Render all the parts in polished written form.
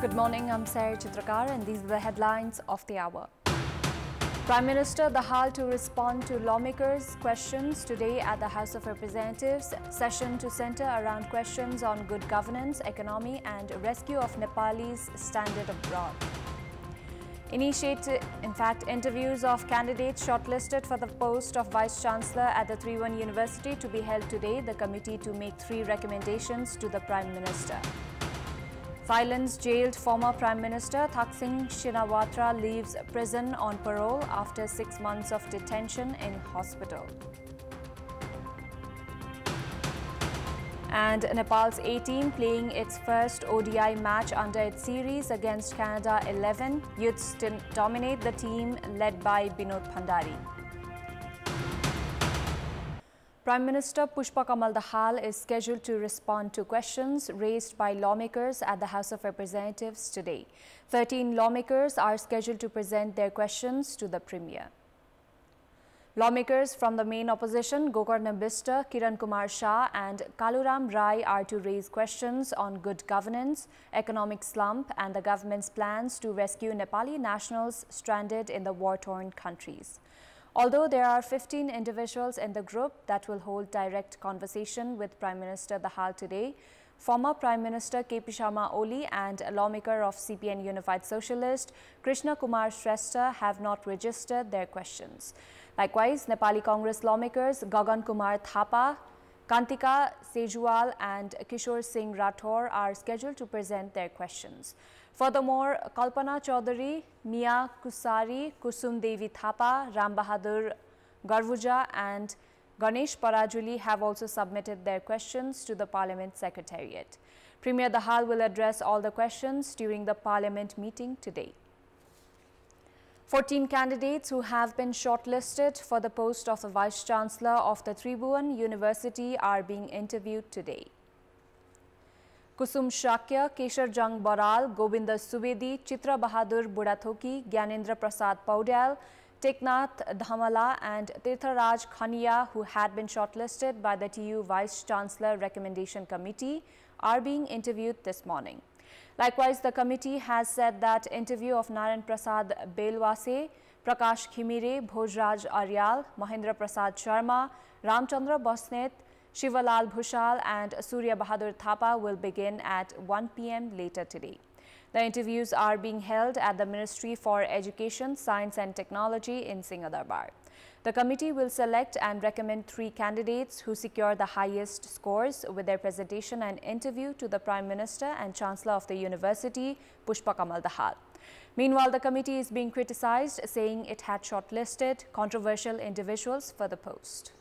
Good morning, I'm Chitrakar and these are the headlines of the hour. Prime Minister Dahal to respond to lawmakers' questions today at the House of Representatives. Session to centre around questions on good governance, economy and rescue of Nepalis stranded abroad. Interviews of candidates shortlisted for the post of Vice Chancellor at the 3-1 University to be held today. The committee to make 3 recommendations to the Prime Minister. Thailand's jailed former Prime Minister Thaksin Shinawatra leaves prison on parole after 6 months of detention in hospital. And Nepal's A team playing its first ODI match under its series against Canada 11. Youths still dominate the team led by Binod Bhandari. Prime Minister Pushpa Kamal Dahal is scheduled to respond to questions raised by lawmakers at the House of Representatives today. 13 lawmakers are scheduled to present their questions to the Premier. Lawmakers from the main opposition, Gokarna Bista, Kiran Kumar Shah and Kaluram Rai are to raise questions on good governance, economic slump and the government's plans to rescue Nepali nationals stranded in the war-torn countries. Although there are 15 individuals in the group that will hold direct conversation with Prime Minister Dahal today, former Prime Minister KP Sharma Oli and a lawmaker of CPN Unified Socialist, Krishna Kumar Shrestha have not registered their questions. Likewise, Nepali Congress lawmakers Gagan Kumar Thapa, Kantika Sejwal and Kishore Singh Rathore are scheduled to present their questions. Furthermore, Kalpana Chaudhary, Mia Kusari, Kusum Devi Thapa, Ram Bahadur Garvuja and Ganesh Parajuli have also submitted their questions to the Parliament Secretariat. Premier Dahal will address all the questions during the Parliament meeting today. 14 candidates who have been shortlisted for the post of the Vice Chancellor of the Tribhuvan University are being interviewed today. Kusum Shakya, Keshar Jang Baral, Govinda Subedi, Chitra Bahadur Budathoki, Gyanendra Prasad Paudel, Teknath Dhamala and Tirtharaj Khania, who had been shortlisted by the TU Vice Chancellor Recommendation Committee, are being interviewed this morning. Likewise, the committee has said that interview of Narayan Prasad Belwase, Prakash Khimire, Bhojraj Aryal, Mahendra Prasad Sharma, Ramchandra Bosnet, Shivalal Bhushal and Surya Bahadur Thapa will begin at 1 p.m. later today. The interviews are being held at the Ministry for Education, Science and Technology in Singhdarbar. The committee will select and recommend 3 candidates who secure the highest scores with their presentation and interview to the Prime Minister and Chancellor of the University, Pushpa Kamal Dahal. Meanwhile, the committee is being criticized, saying it had shortlisted controversial individuals for the post.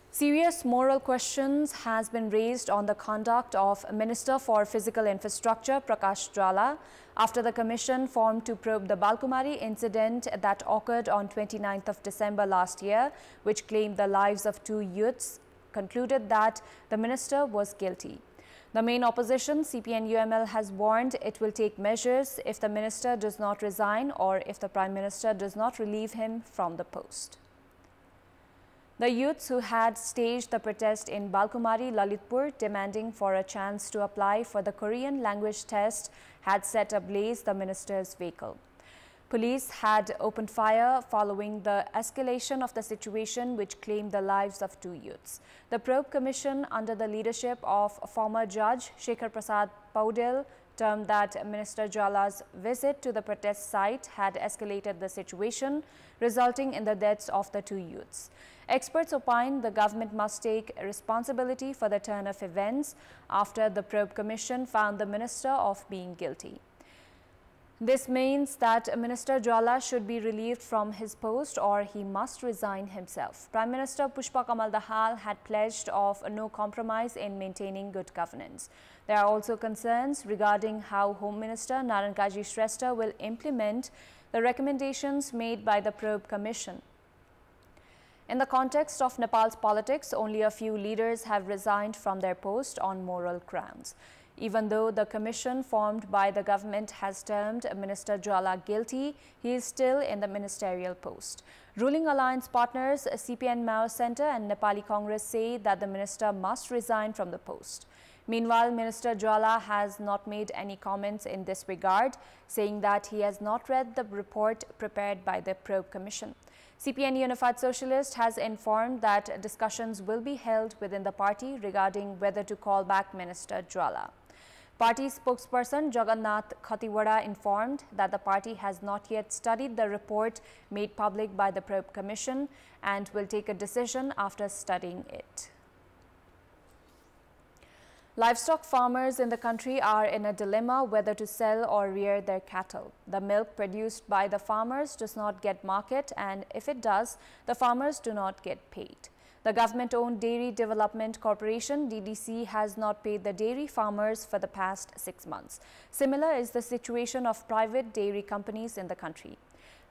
Serious moral questions has been raised on the conduct of Minister for Physical Infrastructure Prakash Jwala after the commission formed to probe the Balkumari incident that occurred on 29th of December last year, which claimed the lives of 2 youths, concluded that the minister was guilty. The main opposition, CPN-UML, has warned it will take measures if the minister does not resign or if the Prime Minister does not relieve him from the post. The youths who had staged the protest in Balkumari, Lalitpur, demanding for a chance to apply for the Korean language test, had set ablaze the minister's vehicle. Police had opened fire following the escalation of the situation, which claimed the lives of 2 youths. The probe commission, under the leadership of former judge Shekhar Prasad Paudel, termed that Minister Jwala's visit to the protest site had escalated the situation, resulting in the deaths of the 2 youths. Experts opine the government must take responsibility for the turn of events after the probe commission found the minister of being guilty. This means that Minister Jwala should be relieved from his post or he must resign himself. Prime Minister Pushpa Kamal Dahal had pledged of no compromise in maintaining good governance. There are also concerns regarding how Home Minister Narayan Kaji Shrestha will implement the recommendations made by the probe commission. In the context of Nepal's politics, only a few leaders have resigned from their post on moral grounds. Even though the commission formed by the government has termed Minister Jwala guilty, he is still in the ministerial post. Ruling alliance partners CPN Mao Centre and Nepali Congress say that the minister must resign from the post. Meanwhile, Minister Jwala has not made any comments in this regard, saying that he has not read the report prepared by the probe commission. CPN Unified Socialist has informed that discussions will be held within the party regarding whether to call back Minister Jwala. Party spokesperson Jagannath Khatiwada informed that the party has not yet studied the report made public by the probe commission and will take a decision after studying it. Livestock farmers in the country are in a dilemma whether to sell or rear their cattle. The milk produced by the farmers does not get market, and if it does, the farmers do not get paid. The government-owned Dairy Development Corporation (DDC) has not paid the dairy farmers for the past 6 months. Similar is the situation of private dairy companies in the country.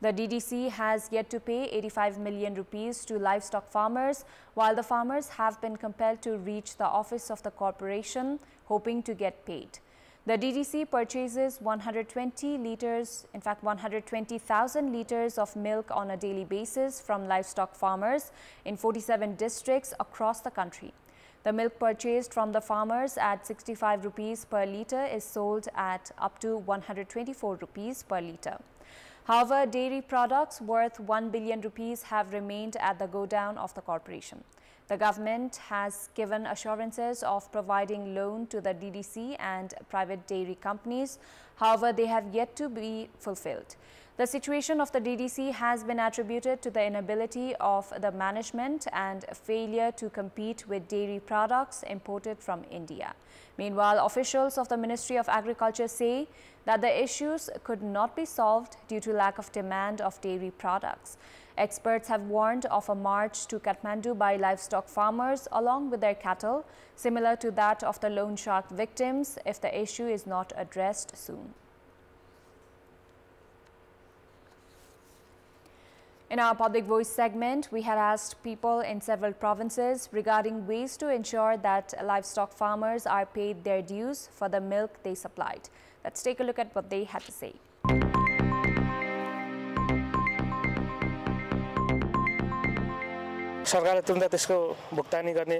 The DDC has yet to pay 85 million rupees to livestock farmers, while the farmers have been compelled to reach the office of the corporation hoping to get paid. The DDC purchases 120,000 liters of milk on a daily basis from livestock farmers in 47 districts across the country. The milk purchased from the farmers at 65 rupees per litre is sold at up to 124 rupees per litre. However, dairy products worth 1 billion rupees have remained at the godown of the corporation. The government has given assurances of providing loan to the DDC and private dairy companies. However, they have yet to be fulfilled. The situation of the DDC has been attributed to the inability of the management and failure to compete with dairy products imported from India. Meanwhile, officials of the Ministry of Agriculture say that the issues could not be solved due to lack of demand of dairy products. Experts have warned of a march to Kathmandu by livestock farmers along with their cattle, similar to that of the loan shark victims, if the issue is not addressed soon. In our Public Voice segment, we had asked people in several provinces regarding ways to ensure that livestock farmers are paid their dues for the milk they supplied. Let's take a look at what they had to say. सरकारले तुरन्त त्यसको भुक्तानी गर्ने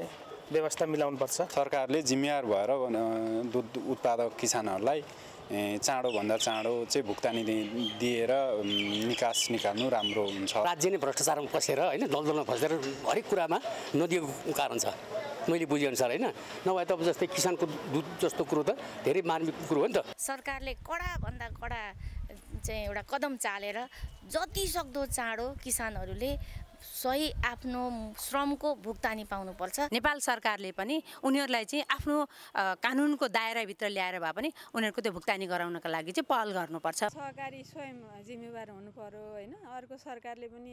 व्यवस्था मिलाउनु पर्छ। सरकारले जिम्मेवार भएर दूध उत्पादक किसानहरूलाई चाँडो भन्दा चाँडो चाहिँ भुक्तानी दिएर निकास निकाल्नु राम्रो हुन्छ। राज्य नै भ्रष्टाचारमा फसेर हैन दलदलमा फसेर हरेक कुरामा नदिएको कारण छ। मैले बुझे अनुसार हैन नभए त जस्तै किसानको दूध जस्तो कुरो त धेरै मार्मिक कुरो हो नि त। सरकारले कडा भन्दा कडा चाहिँ एउटा कदम चालेर जति सक्दो चाँडो किसानहरूले सही आफ्नो श्रमको भुक्तानी पाउनु पर्छ। नेपाल सरकारले पनि उनीहरुलाई चाहिँ आफ्नो कानुनको दायराभित्र ल्याएर भए पनि उनीहरुको त्यो भुक्तानी गराउनका लागि चाहिँ पहल गर्नुपर्छ। सहकारी स्वयं जिम्मेवार हुनु पर्यो हैन। अर्को सरकारले पनि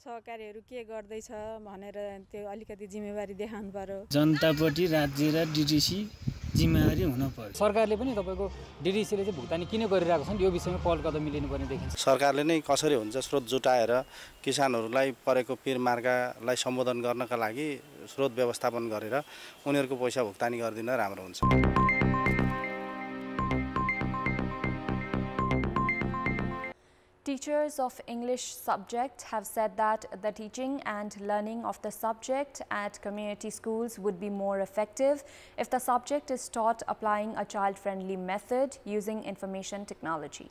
सहकारीहरु के गर्दैछ भनेर त्यो अलिकति जिम्मेवारी देखाउनु पर्यो। जनताप्रति राज्य र डीडीसी जिम्मेवारी हुन पर्यो। सरकारले पनि तपाईको डीडीसीले चाहिँ भुक्तानी किन गरिरहेको छ यो विषयमा पहल कदम लिनुपर्ने देखिन्छ। सरकारले नै कसरी हुन्छ स्रोत जुटाएर किसानहरूलाई परेको पिरमार्कालाई सम्बोधन गर्नका लागि स्रोत व्यवस्थापन गरेर उनीहरुको पैसा भुक्तानी गर्दिन राम्रो हुन्छ। Teachers of English subject have said that the teaching and learning of the subject at community schools would be more effective if the subject is taught applying a child-friendly method using information technology.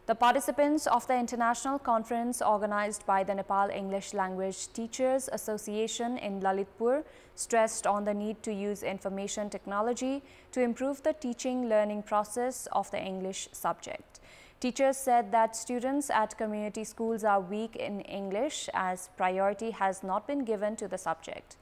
The participants of the international conference organized by the Nepal English Language Teachers Association in Lalitpur stressed on the need to use information technology to improve the teaching-learning process of the English subject. Teachers said that students at community schools are weak in English as priority has not been given to the subject.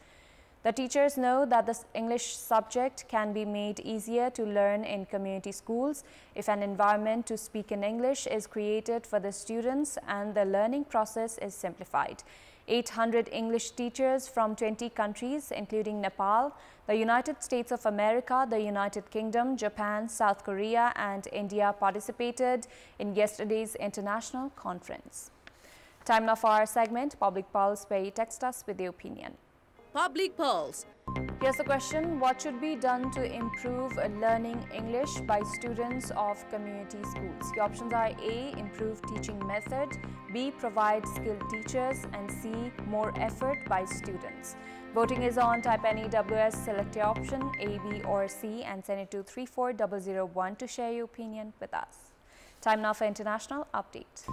The teachers know that the English subject can be made easier to learn in community schools if an environment to speak in English is created for the students and the learning process is simplified. 800 English teachers from 20 countries, including Nepal, the United States of America, the United Kingdom, Japan, South Korea, and India participated in yesterday's international conference. Time now for our segment, Public Pulse, where you text us with your opinion. Public Pulse. Here's the question. What should be done to improve learning English by students of community schools? The options are A. Improve teaching method, B. Provide skilled teachers, and C. More effort by students. Voting is on. Type any WS, select your option A, B or C and send it to 34001 to share your opinion with us. Time now for international update.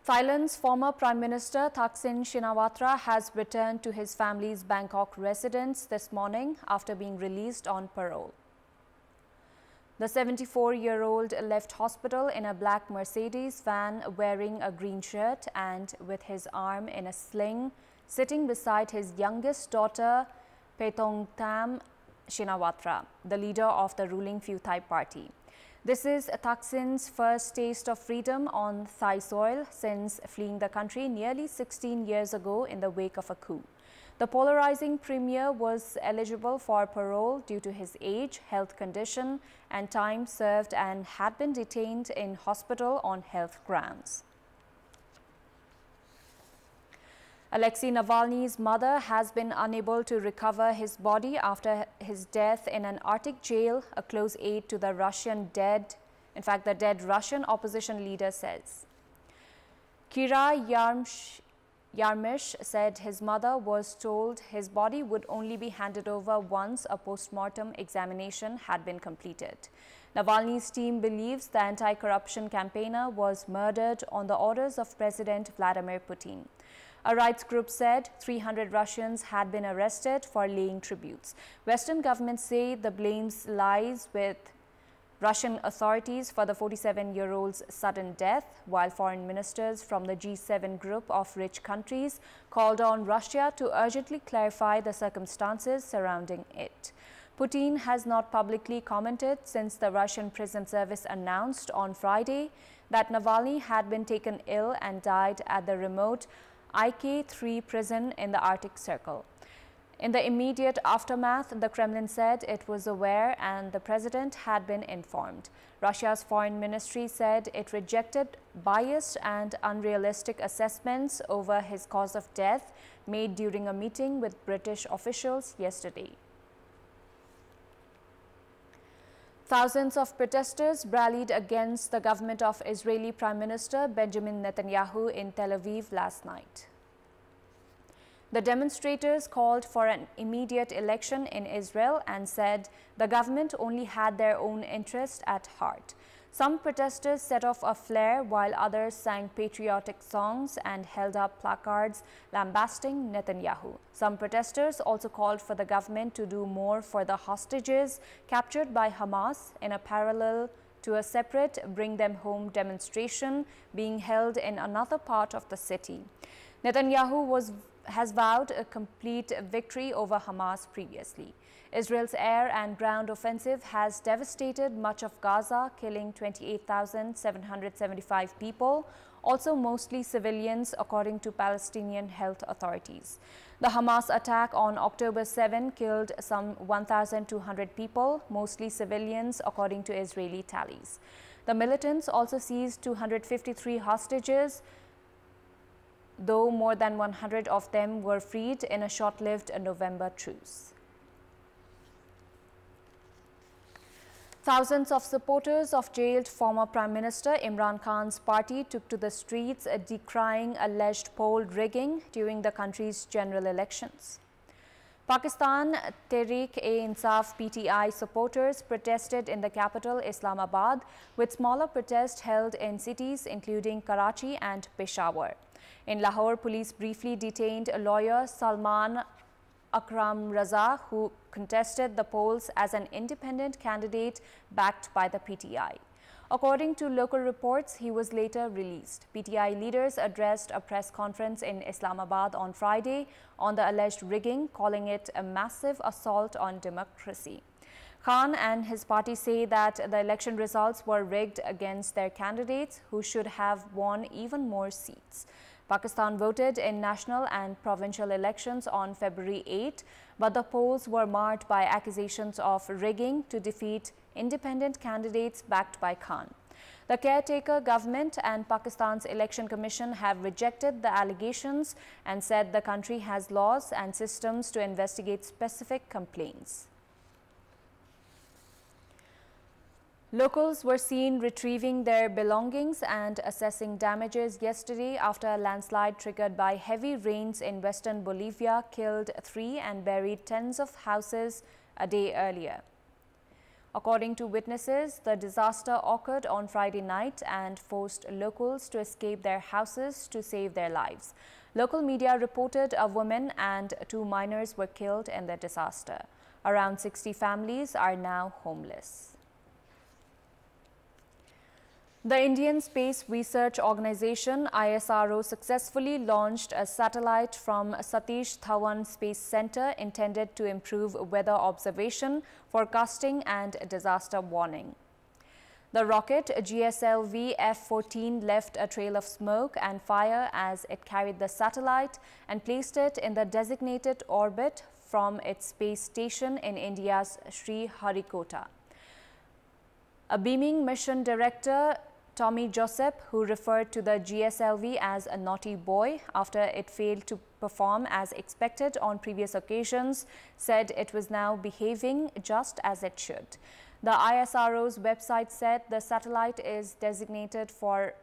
Thailand's former Prime Minister Thaksin Shinawatra has returned to his family's Bangkok residence this morning after being released on parole. The 74-year-old left hospital in a black Mercedes van wearing a green shirt and with his arm in a sling, sitting beside his youngest daughter Paetongtarn Shinawatra, the leader of the ruling Pheu Thai party. This is Thaksin's first taste of freedom on Thai soil since fleeing the country nearly 16 years ago in the wake of a coup. The polarizing premier was eligible for parole due to his age, health condition, and time served and had been detained in hospital on health grounds. Alexei Navalny's mother has been unable to recover his body after his death in an Arctic jail, a close aide to the the dead Russian opposition leader says. Kira Yarmish said his mother was told his body would only be handed over once a post-mortem examination had been completed. Navalny's team believes the anti-corruption campaigner was murdered on the orders of President Vladimir Putin. A rights group said 300 Russians had been arrested for laying tributes. Western governments say the blame lies with Russian authorities for the 47-year-old's sudden death, while foreign ministers from the G7 group of rich countries called on Russia to urgently clarify the circumstances surrounding it. Putin has not publicly commented since the Russian prison service announced on Friday that Navalny had been taken ill and died at the remote IK-3 prison in the Arctic Circle. In the immediate aftermath, the Kremlin said it was aware and the president had been informed. Russia's foreign ministry said it rejected biased and unrealistic assessments over his cause of death made during a meeting with British officials yesterday. Thousands of protesters rallied against the government of Israeli Prime Minister Benjamin Netanyahu in Tel Aviv last night. The demonstrators called for an immediate election in Israel and said the government only had their own interest at heart. Some protesters set off a flare while others sang patriotic songs and held up placards lambasting Netanyahu. Some protesters also called for the government to do more for the hostages captured by Hamas in a parallel to a separate Bring Them Home demonstration being held in another part of the city. Netanyahu has vowed a complete victory over Hamas previously. Israel's air and ground offensive has devastated much of Gaza, killing 28,775 people, also mostly civilians, according to Palestinian health authorities. The Hamas attack on October 7 killed some 1,200 people, mostly civilians, according to Israeli tallies. The militants also seized 253 hostages, though more than 100 of them were freed in a short-lived November truce. Thousands of supporters of jailed former Prime Minister Imran Khan's party took to the streets decrying alleged poll rigging during the country's general elections. Pakistan Tehreek-e-Insaf PTI supporters protested in the capital Islamabad, with smaller protests held in cities including Karachi and Peshawar. In Lahore, police briefly detained lawyer Salman Akram Raza, who contested the polls as an independent candidate backed by the PTI. According to local reports, he was later released. PTI leaders addressed a press conference in Islamabad on Friday on the alleged rigging, calling it a massive assault on democracy. Khan and his party say that the election results were rigged against their candidates, who should have won even more seats. Pakistan voted in national and provincial elections on February 8, but the polls were marred by accusations of rigging to defeat independent candidates backed by Khan. The caretaker government and Pakistan's Election Commission have rejected the allegations and said the country has laws and systems to investigate specific complaints. Locals were seen retrieving their belongings and assessing damages yesterday after a landslide triggered by heavy rains in western Bolivia killed 3 and buried tens of houses a day earlier. According to witnesses, the disaster occurred on Friday night and forced locals to escape their houses to save their lives. Local media reported a woman and 2 minors were killed in the disaster. Around 60 families are now homeless. The Indian Space Research Organization ISRO successfully launched a satellite from Satish Dhawan Space Center intended to improve weather observation, forecasting and disaster warning. The rocket GSLV F-14 left a trail of smoke and fire as it carried the satellite and placed it in the designated orbit from its space station in India's Sriharikota. A beaming mission director, Tommy Joseph, who referred to the GSLV as a naughty boy after it failed to perform as expected on previous occasions, said it was now behaving just as it should. The ISRO's website said the satellite is designated for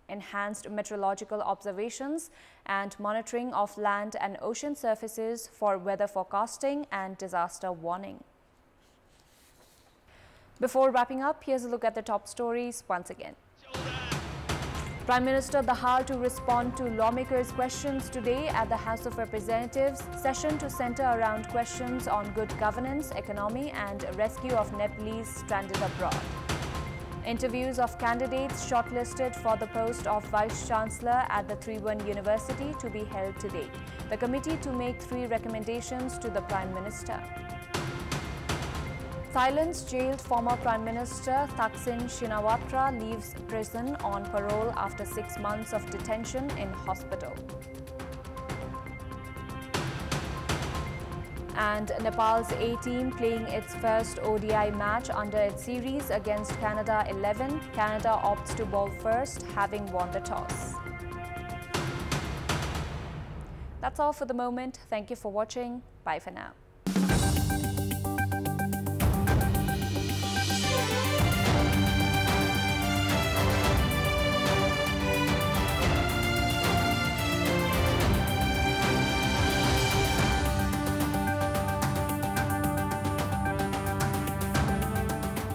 enhanced meteorological observations and monitoring of land and ocean surfaces for weather forecasting and disaster warning. Before wrapping up, here's a look at the top stories once again. Prime Minister Dahal to respond to lawmakers' questions today at the House of Representatives. Session to center around questions on good governance, economy and rescue of Nepalese stranded abroad. Interviews of candidates shortlisted for the post of Vice Chancellor at the Tribhuvan University to be held today. The committee to make 3 recommendations to the Prime Minister. Thailand's jailed former Prime Minister Thaksin Shinawatra leaves prison on parole after 6 months of detention in hospital. And Nepal's A team playing its first ODI match under its series against Canada 11. Canada opts to bowl first, having won the toss. That's all for the moment. Thank you for watching. Bye for now.